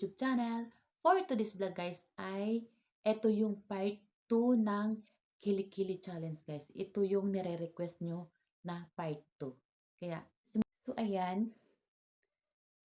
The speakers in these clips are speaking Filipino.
YouTube channel. For today's vlog guys ay ito yung part 2 ng Kilikili Challenge guys. Ito yung nire-request nyo na part 2. Kaya, so ayan,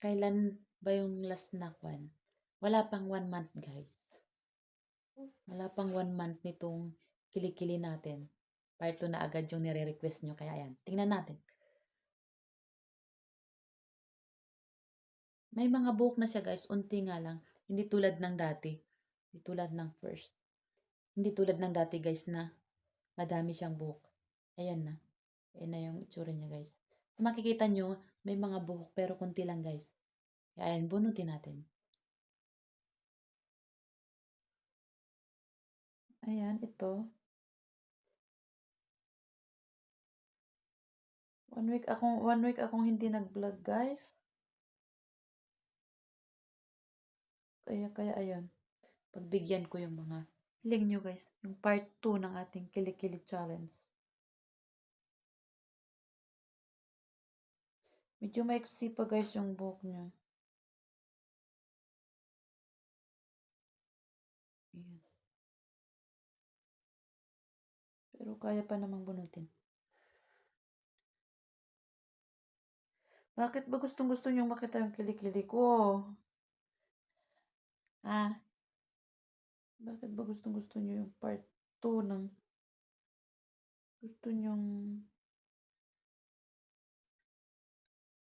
kailan ba yung last na kwan? Wala pang 1 month guys. Wala pang 1 month nitong Kilikili natin. Part 2 na agad yung nire-request nyo. Kaya ayan, tingnan natin. May mga buhok na siya guys, unti nga lang. Hindi tulad ng dati. Hindi tulad ng first. Hindi tulad ng dati guys na madami siyang buhok. Ayan na. Ayan na yung itsura niya guys. Kung makikita nyo, may mga buhok pero kunti lang guys. Kaya ayan, bunutin natin. Ayan, ito. 1 week akong hindi nag-vlog guys. Kaya ayan. Pagbigyan ko yung mga hiling nyo guys. Yung part 2 ng ating Kilikili Challenge. Medyo maiksi pa guys yung buhok niya. Ayan. Pero kaya pa namang bunutin. Bakit ba gustong-gusto niyong makita yung kilikili ko? Ah, bakit ba gustong-gusto niyo yung part 2 ng gusto niyong...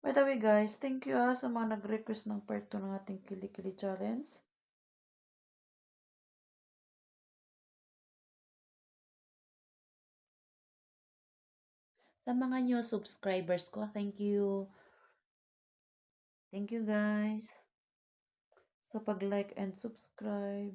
By the way guys, thank you sa mga nag-request ng part 2 ng ating kilikili challenge. Sa mga new subscribers ko, thank you. Thank you guys sa pag-like and subscribe.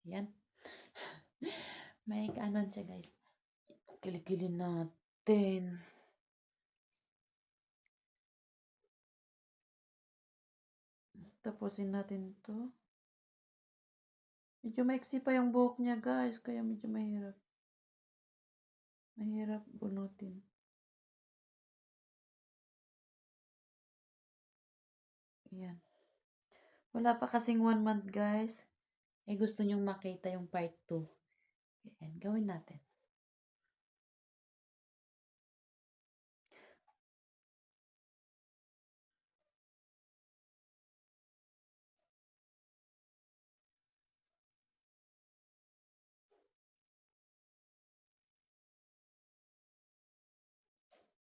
Yan. May kaanon siya guys. Kilikili natin. Tapusin natin to. Medyo maiksi pa yung buhok niya guys, kaya medyo mahirap. Mahirap bunutin. Ayan. Wala pa kasing 1 month guys. Eh gusto nyong makita yung part 2. Ayan, gawin natin.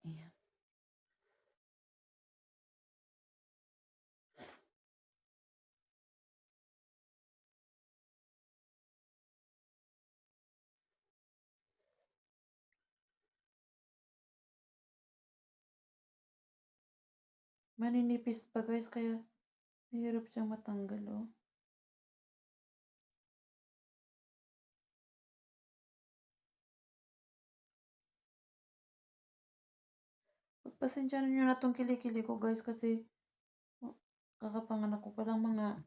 Ayan. Maninipis pa guys, kaya mahirap siyang matanggal oh. Pagpasensyahan nyo na tong kilikili ko guys kasi oh, kakapanganak ko pa lang mga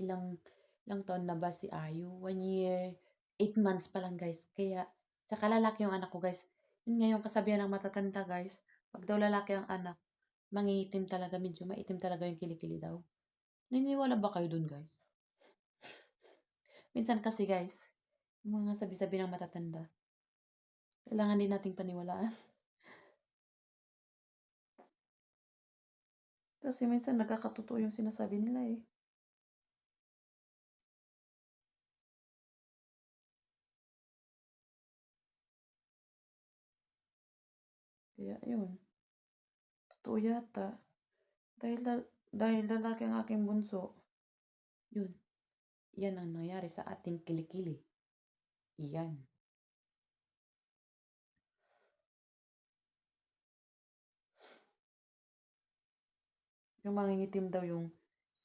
ilang taon na ba si Ayu? 1 year, 8 months pa lang guys. Kaya, tsaka lalaki yung anak ko guys. Yun nga yung kasabihan ng matatanda guys. Pag daw lalaki ang anak, mangiitim talaga, medyo maitim talaga yung kilikili daw. Naniniwala ba kayo dun guys? Minsan kasi guys, yung mga sabi-sabi ng matatanda, kailangan din nating paniwalaan. Kasi minsan nagkakatotoo yung sinasabi nila eh. Kaya yun, totoo yata. Dahil lalaki ang aking bunso, yun, yan ang nangyari sa ating kilikili. Iyan. Yung mangingitim daw yung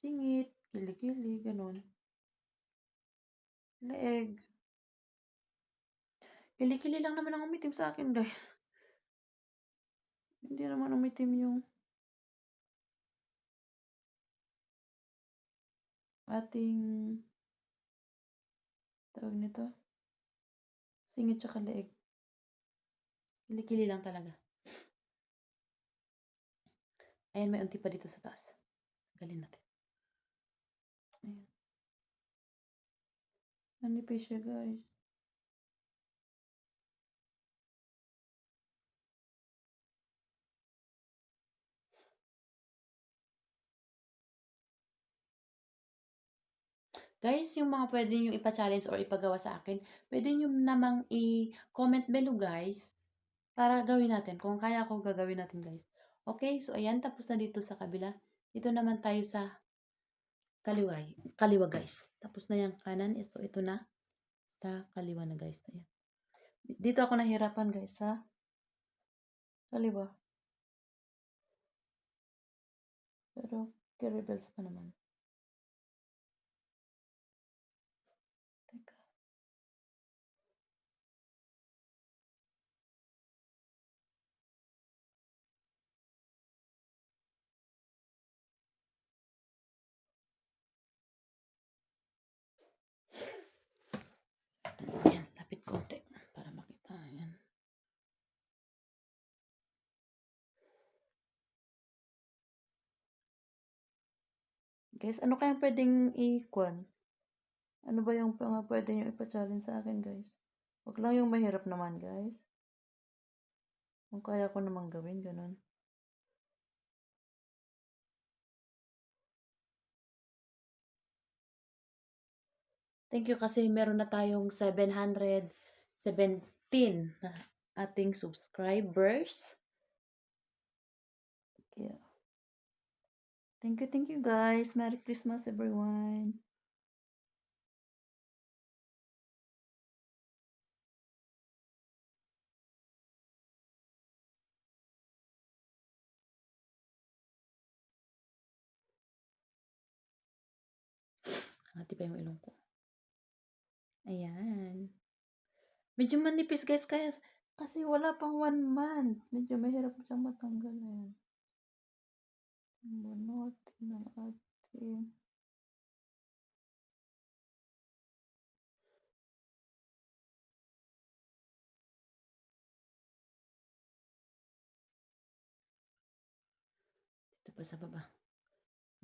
singit, kilikili, ganon. Leeg. Kilikili lang naman ang umitim sa akin guys. Hindi naman umitim yung ating tawag nito, singit tsaka leeg. Kilikili lang talaga. Ayan, may unti pa dito sa taas. Galin natin. Ayan. Manipis siya, guys. Guys, yung mga pwede nyo ipa-challenge or ipagawa sa akin, pwede nyo namang i-comment below, guys. Para gawin natin. Kung kaya ko, gagawin natin, guys. Okay, so ayan, tapos na dito sa kabila. Dito naman tayo sa kaliwa, kaliwa guys. Tapos na yung kanan, so ito na sa kaliwa na, guys. Ayan. Dito ako nahirapan, guys, sa kaliwa. Pero, rebels pa naman. Teka. Ayan, lapit konti para makita. Ayan. Guys, ano kayang pwedeng i-kwan? Ano ba yung mga pwede nyo ipa-challenge sa akin, guys? Huwag lang yung mahirap naman, guys. Kung kaya ko namang gawin, ganun. Thank you kasi meron na tayong 717 na ating subscribers. Kaya, thank you guys. Merry Christmas everyone. Hati pa yung ilong ko. Ayan. Medyo manipis guys kaya kasi wala pang 1 month. Medyo mahirap siyang matanggal. Ayan. Bunot ng ating dito pa sa baba.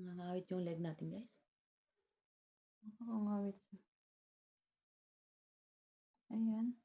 Nangangawit yung leg natin guys. Nakakangawit siya. Ayan.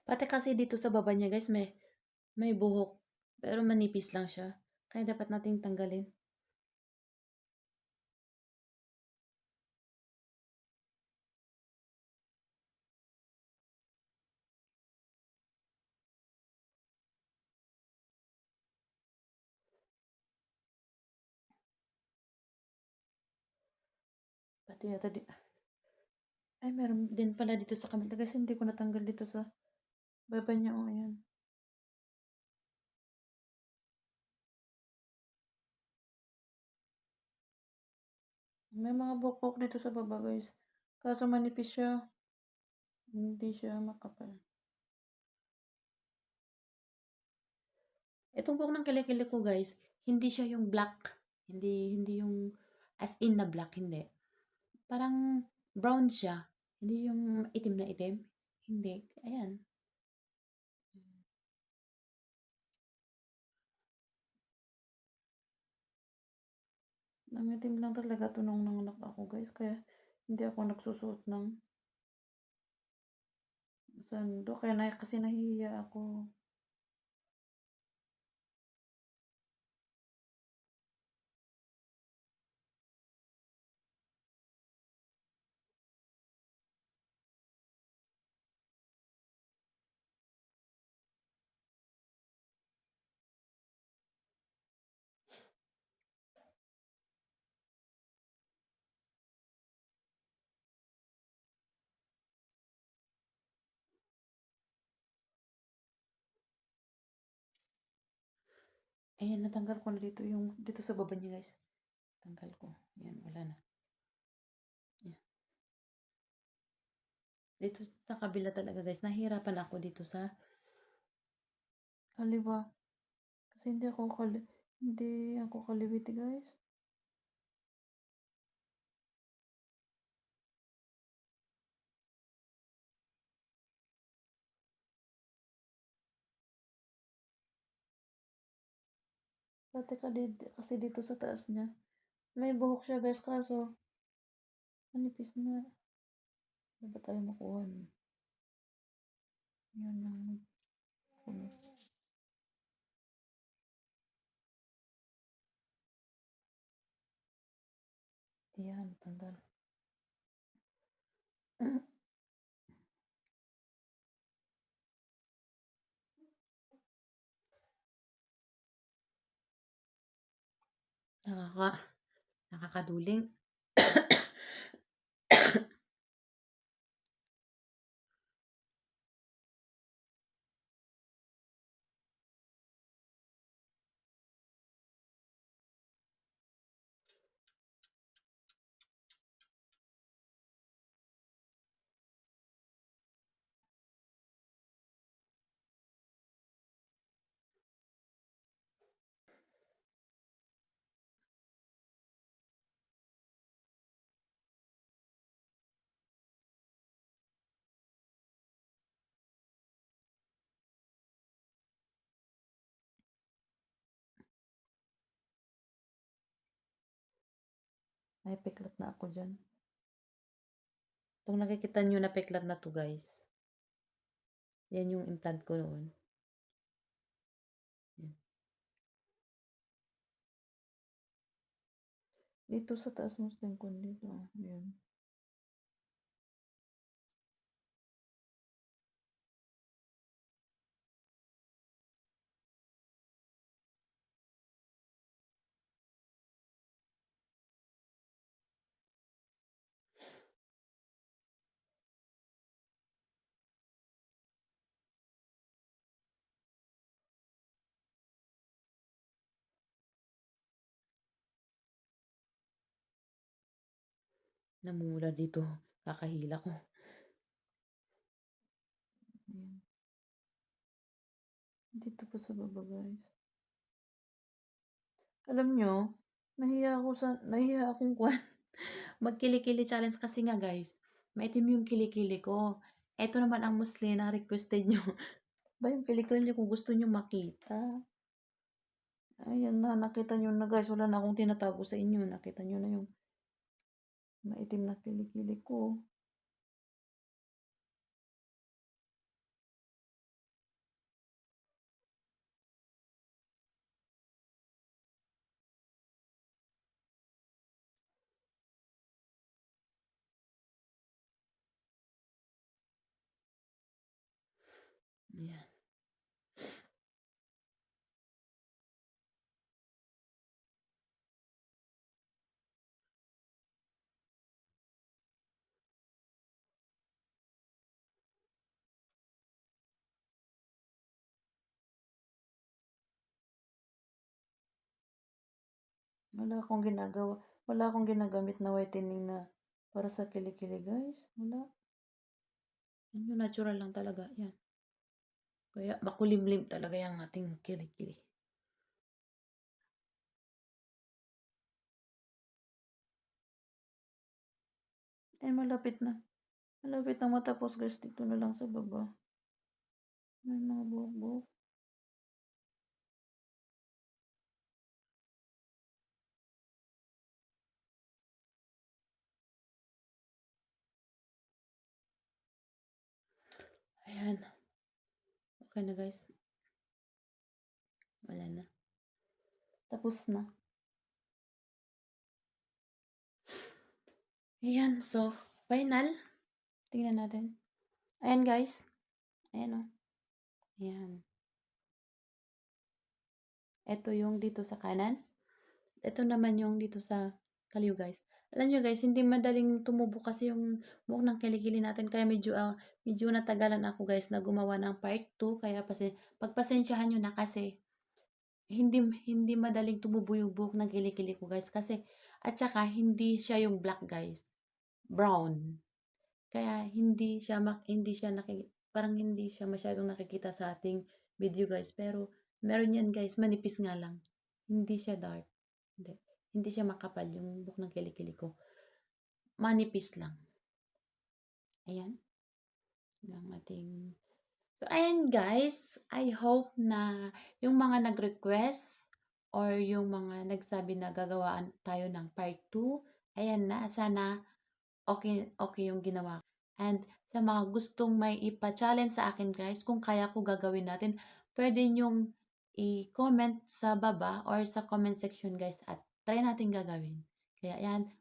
Pati kasi dito sa baba niya guys may buhok. Pero manipis lang siya. Kaya dapat nating tanggalin. Pati yata di... Ay, meron din pala dito sa kamila. Kasi hindi ko natanggal dito sa baba niya. O, ayan. May mga bukbok dito sa baba, guys. Kaso manipis siya. Hindi siya makapal. Itong buhok ng kilikili ko, guys, hindi siya yung black. Hindi yung as in na black, hindi. Parang brown siya. Hindi yung itim na itim, hindi, ayan. Nangitim lang talaga 'to nung nanganak ako guys, kaya hindi ako nagsusuot ng sando, kaya kasi nahihiya ako. Ayan, natanggal ko na dito yung dito sa baba niya guys. Tanggal ko. Ayan, wala na. Ayan. Dito sa kabila talaga guys, nahihirapan ako dito sa kaliwa. Kasi hindi ako kaliwiti guys. Pati kasi dito sa taas niya, may buhok siya guys, kaso manipis na. Ano ba tayo makuha nun? Yan lang. Ayan, tanggal. Nakakaduling. May peklat na ako dyan. Itong nakikita nyo na peklat na to guys. Yan yung implant ko noon. Yan. Dito sa taas muslim ko dito. Yan. Namumula dito. Kakahila ko. Yan. Dito pa sa baba guys. Alam nyo, nahiya akong magkilikili challenge kasi nga guys. Maitim yung kilikili ko. Ito naman ang musli na requested nyo. Ba yung kilikili ko gusto nyo makita? Ayan na, nakita nyo na guys. Wala na akong tinatago sa inyo. Nakita nyo na yung maitim na kilikili ko. Ayan. Wala akong ginagamit na whitening na para sa kilikili guys. Wala. Yan yung natural lang talaga. Yan. Kaya makulimlim talaga yung ating kilikili. Eh, malapit na. Malapit na matapos guys, dito na lang sa baba. May mga buhok-buhok. Ayan. Okay na guys. Wala na. Tapos na. Ayan, so, final. Tingnan natin. Ayan guys. Ayan o. Ayan. Ito yung dito sa kanan. Ito naman yung dito sa kaliw guys. Alam nyo guys, hindi madaling tumubo kasi yung buhok ng kilikili natin. Kaya medyo natagalan ako guys na gumawa ng part 2. Kaya pagpasensyahan nyo na kasi hindi madaling tumubo yung buhok ng kilikili ko guys. Kasi, at saka hindi siya yung black guys. Brown. Kaya parang hindi siya masyadong nakikita sa ating video guys. Pero meron yan guys, manipis nga lang. Hindi siya dark. Hindi. Hindi siya makapal yung buhok ng kilikili ko. Manipis lang. Ayan. Ang ating... So, ayan guys. I hope na yung mga nag-request or yung mga nagsabi na gagawaan tayo ng part 2, ayan na. Sana okay yung ginawa ko. And sa mga gustong may ipa-challenge sa akin guys, kung kaya ko gagawin natin, pwede nyong i-comment sa baba or sa comment section guys at try natin gagawin. Kaya yan,